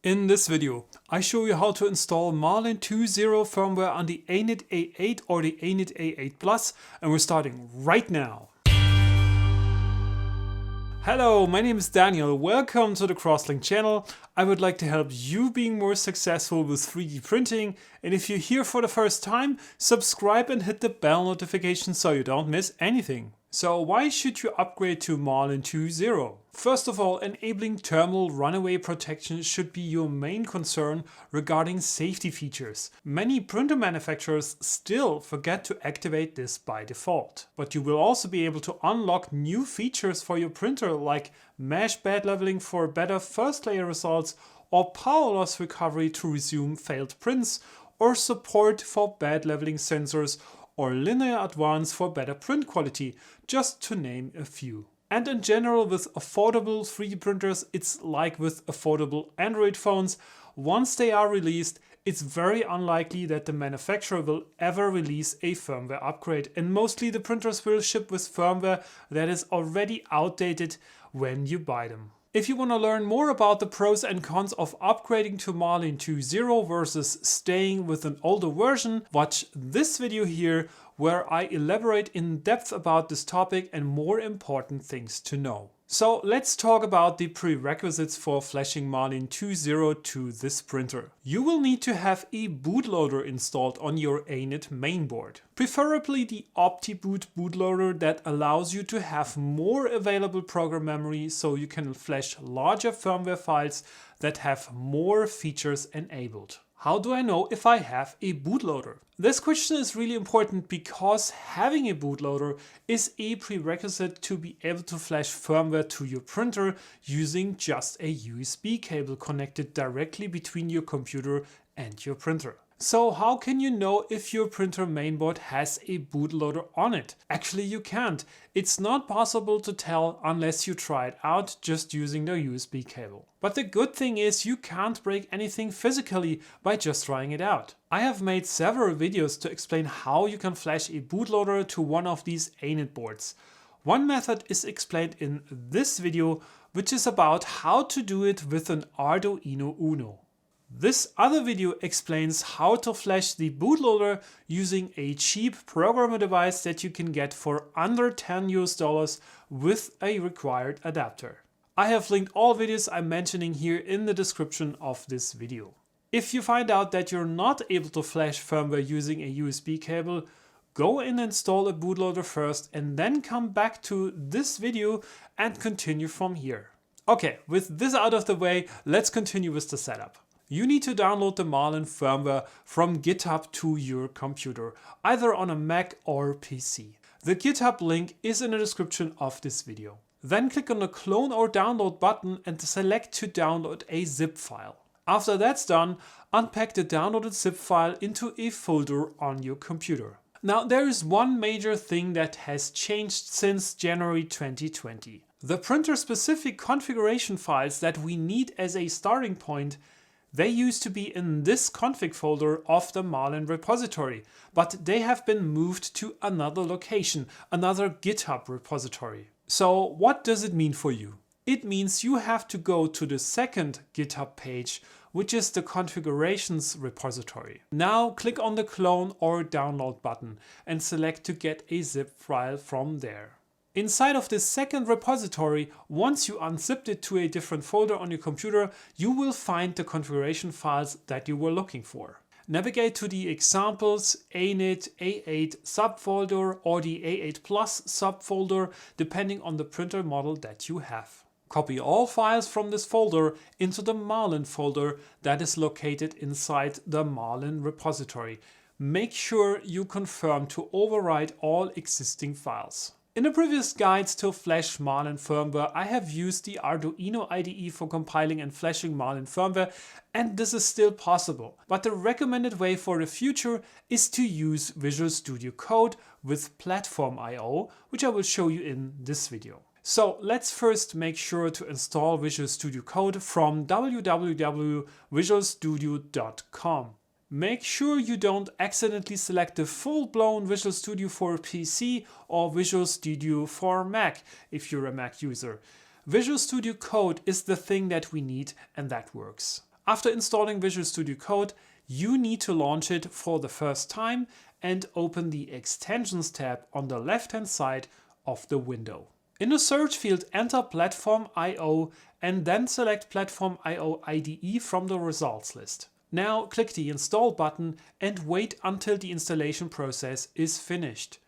In this video, I show you how to install Marlin 2.0 firmware on the Anet A8 or the Anet A8 Plus, and we're starting right now. Hello, my name is Daniel. Welcome to the Crosslink channel. I would like to help you being more successful with 3D printing, and if you're here for the first time, subscribe and hit the bell notification so you don't miss anything. So why should you upgrade to Marlin 2.0? First of all, enabling thermal runaway protection should be your main concern regarding safety features. Many printer manufacturers still forget to activate this by default. But you will also be able to unlock new features for your printer like mesh bed leveling for better first layer results, or power loss recovery to resume failed prints, or support for bed leveling sensors, or linear advance for better print quality, just to name a few. And in general, with affordable 3D printers, it's like with affordable Android phones. Once they are released, it's very unlikely that the manufacturer will ever release a firmware upgrade, and mostly the printers will ship with firmware that is already outdated when you buy them. If you want to learn more about the pros and cons of upgrading to Marlin 2.0 versus staying with an older version, watch this video here where I elaborate in depth about this topic and more important things to know. So let's talk about the prerequisites for flashing Marlin 2.0 to this printer. You will need to have a bootloader installed on your Anet mainboard. Preferably the OptiBoot bootloader that allows you to have more available program memory so you can flash larger firmware files that have more features enabled. How do I know if I have a bootloader? This question is really important because having a bootloader is a prerequisite to be able to flash firmware to your printer using just a USB cable connected directly between your computer and your printer. So how can you know if your printer mainboard has a bootloader on it? Actually, you can't. It's not possible to tell unless you try it out just using the USB cable. But the good thing is you can't break anything physically by just trying it out. I have made several videos to explain how you can flash a bootloader to one of these Anet boards. One method is explained in this video, which is about how to do it with an Arduino UNO. This other video explains how to flash the bootloader using a cheap programmer device that you can get for under $10 with a required adapter. I have linked all videos I'm mentioning here in the description of this video. If you find out that you're not able to flash firmware using a USB cable, go and install a bootloader first and then come back to this video and continue from here. Okay, with this out of the way, let's continue with the setup. You need to download the Marlin firmware from GitHub to your computer, either on a Mac or PC. The GitHub link is in the description of this video. Then click on the clone or download button and select to download a zip file. After that's done, unpack the downloaded zip file into a folder on your computer. Now there is one major thing that has changed since January 2020. The printer specific configuration files that we need as a starting point, they used to be in this config folder of the Marlin repository, but they have been moved to another location, another GitHub repository. So what does it mean for you? It means you have to go to the second GitHub page, which is the configurations repository. Now click on the clone or download button and select to get a zip file from there. Inside of this second repository, once you unzipped it to a different folder on your computer, you will find the configuration files that you were looking for. Navigate to the examples Anet A8 subfolder or the A8 Plus subfolder, depending on the printer model that you have. Copy all files from this folder into the Marlin folder that is located inside the Marlin repository. Make sure you confirm to overwrite all existing files. In the previous guides to flash Marlin firmware, I have used the Arduino IDE for compiling and flashing Marlin firmware, and this is still possible. But the recommended way for the future is to use Visual Studio Code with Platform IO, which I will show you in this video. So let's first make sure to install Visual Studio Code from www.visualstudio.com. Make sure you don't accidentally select the full-blown Visual Studio for PC or Visual Studio for Mac if you're a Mac user. Visual Studio Code is the thing that we need, and that works. After installing Visual Studio Code, you need to launch it for the first time and open the Extensions tab on the left-hand side of the window. In the search field, enter Platform IO and then select Platform IO IDE from the results list. Now click the Install button and wait until the installation process is finished.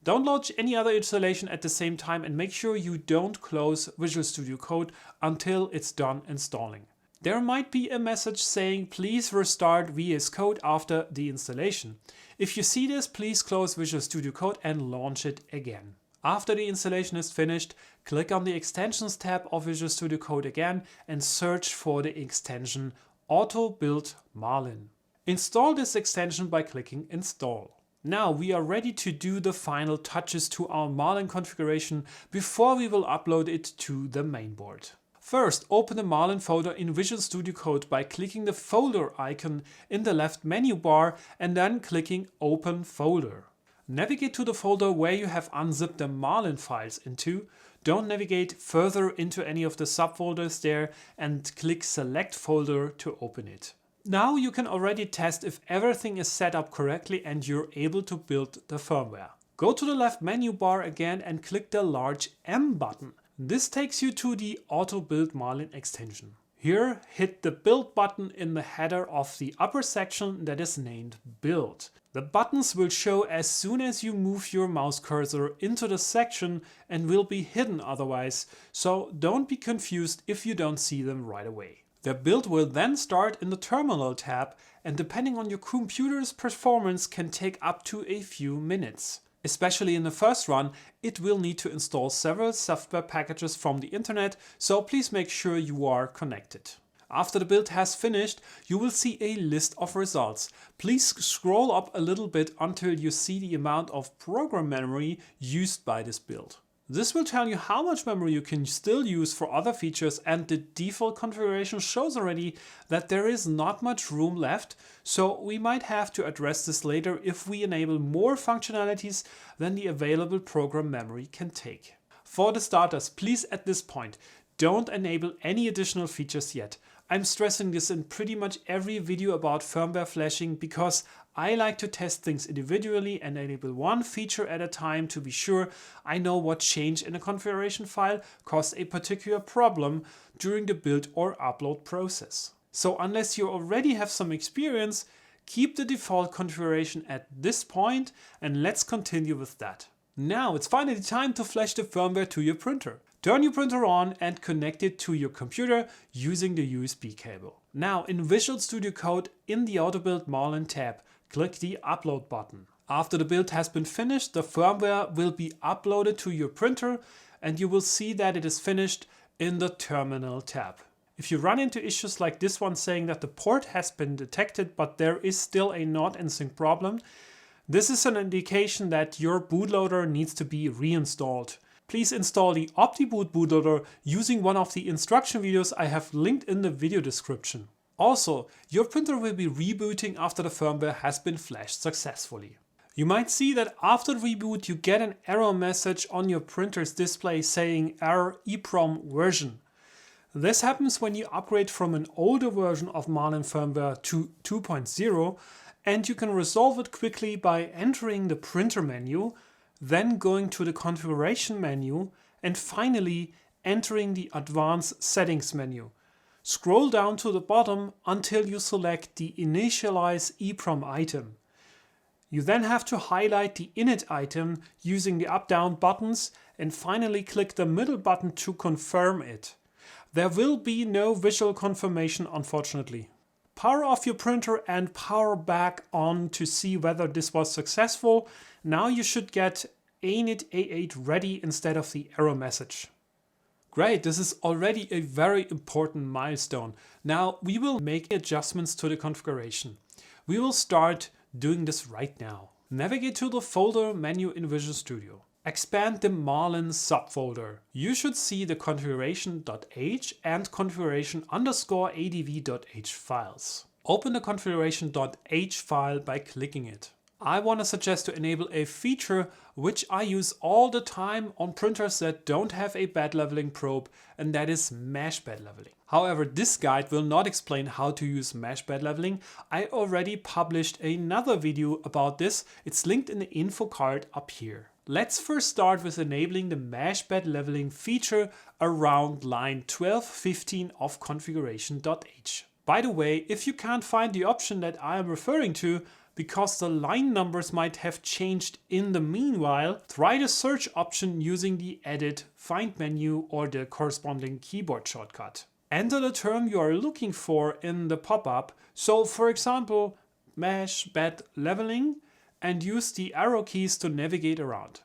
Don't launch any other installation at the same time and make sure you don't close Visual Studio Code until it's done installing. There might be a message saying please restart VS Code after the installation. If you see this, please close Visual Studio Code and launch it again. After the installation is finished, click on the Extensions tab of Visual Studio Code again and search for the extension Auto Build Marlin. Install this extension by clicking Install. Now we are ready to do the final touches to our Marlin configuration before we will upload it to the mainboard. First, open the Marlin folder in Visual Studio Code by clicking the folder icon in the left menu bar and then clicking Open Folder. Navigate to the folder where you have unzipped the Marlin files into. Don't navigate further into any of the subfolders there and click Select Folder to open it. Now you can already test if everything is set up correctly and you're able to build the firmware. Go to the left menu bar again and click the large M button. This takes you to the Auto Build Marlin extension. Here, hit the Build button in the header of the upper section that is named Build. The buttons will show as soon as you move your mouse cursor into the section and will be hidden otherwise, so don't be confused if you don't see them right away. The build will then start in the Terminal tab and depending on your computer's performance can take up to a few minutes. Especially in the first run, it will need to install several software packages from the internet, so please make sure you are connected. After the build has finished, you will see a list of results. Please scroll up a little bit until you see the amount of program memory used by this build. This will tell you how much memory you can still use for other features, and the default configuration shows already that there is not much room left, so we might have to address this later if we enable more functionalities than the available program memory can take. For the starters, please at this point don't enable any additional features yet. I'm stressing this in pretty much every video about firmware flashing because I like to test things individually and enable one feature at a time to be sure I know what change in a configuration file caused a particular problem during the build or upload process. So unless you already have some experience, keep the default configuration at this point and let's continue with that. Now it's finally time to flash the firmware to your printer. Turn your printer on and connect it to your computer using the USB cable. Now in Visual Studio Code in the Auto Build Marlin tab, click the Upload button. After the build has been finished, the firmware will be uploaded to your printer and you will see that it is finished in the Terminal tab. If you run into issues like this one saying that the port has been detected but there is still a not in sync problem, this is an indication that your bootloader needs to be reinstalled. Please install the OptiBoot bootloader using one of the instruction videos I have linked in the video description. Also, your printer will be rebooting after the firmware has been flashed successfully. You might see that after reboot you get an error message on your printer's display saying error EEPROM version. This happens when you upgrade from an older version of Marlin firmware to 2.0, and you can resolve it quickly by entering the printer menu, then going to the configuration menu, and finally entering the advanced settings menu. Scroll down to the bottom until you select the initialize EEPROM item. You then have to highlight the init item using the up-down buttons and finally click the middle button to confirm it. There will be no visual confirmation unfortunately. Power off your printer and power back on to see whether this was successful. Now you should get Anet A8 ready instead of the error message. Great, this is already a very important milestone. Now we will make adjustments to the configuration. We will start doing this right now. Navigate to the folder menu in Visual Studio. Expand the Marlin subfolder. You should see the configuration.h and configuration_adv.h files. Open the configuration.h file by clicking it. I want to suggest to enable a feature which I use all the time on printers that don't have a bed leveling probe, and that is mesh bed leveling. However, this guide will not explain how to use mesh bed leveling. I already published another video about this. It's linked in the info card up here. Let's first start with enabling the mesh bed leveling feature around line 1215 of configuration.h. By the way, if you can't find the option that I am referring to, because the line numbers might have changed in the meanwhile, try the search option using the Edit, Find menu or the corresponding keyboard shortcut. Enter the term you are looking for in the pop-up. So for example, mesh bed leveling, and use the arrow keys to navigate around.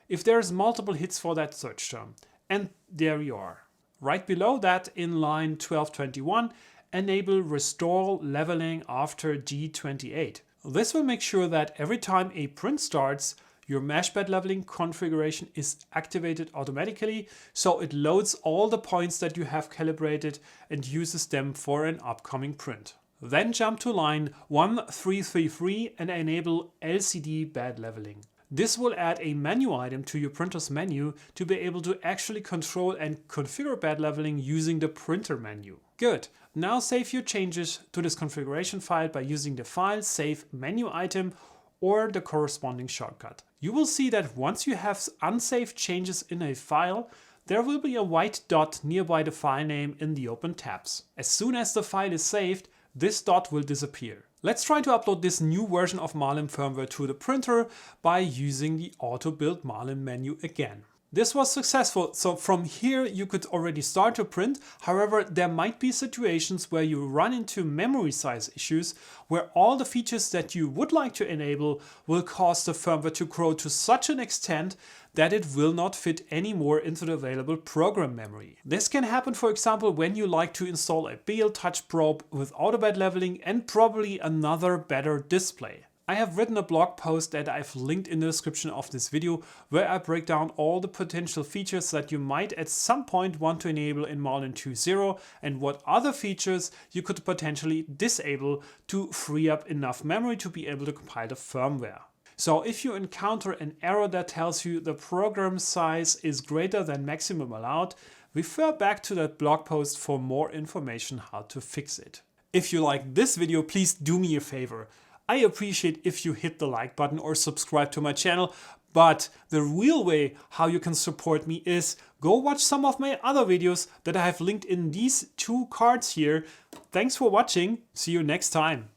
If there's multiple hits for that search term. And there you are. Right below that in line 1221, enable restore leveling after G28. This will make sure that every time a print starts, your mesh bed leveling configuration is activated automatically, so it loads all the points that you have calibrated and uses them for an upcoming print. Then jump to line 1333 and enable LCD bed leveling. This will add a menu item to your printer's menu to be able to actually control and configure bed leveling using the printer menu. Good. Now save your changes to this configuration file by using the File Save menu item or the corresponding shortcut. You will see that once you have unsaved changes in a file, there will be a white dot nearby the file name in the open tabs. As soon as the file is saved, this dot will disappear. Let's try to upload this new version of Marlin firmware to the printer by using the Auto Build Marlin menu again. This was successful, so from here you could already start to print. However, there might be situations where you run into memory size issues where all the features that you would like to enable will cause the firmware to grow to such an extent that it will not fit anymore into the available program memory. This can happen, for example, when you like to install a BL Touch probe with auto bed leveling and probably another better display. I have written a blog post that I've linked in the description of this video where I break down all the potential features that you might at some point want to enable in Marlin 2.0 and what other features you could potentially disable to free up enough memory to be able to compile the firmware. So if you encounter an error that tells you the program size is greater than maximum allowed, refer back to that blog post for more information how to fix it. If you like this video, please do me a favor. I appreciate if you hit the like button or subscribe to my channel, but the real way how you can support me is go watch some of my other videos that I have linked in these two cards here. Thanks for watching. See you next time.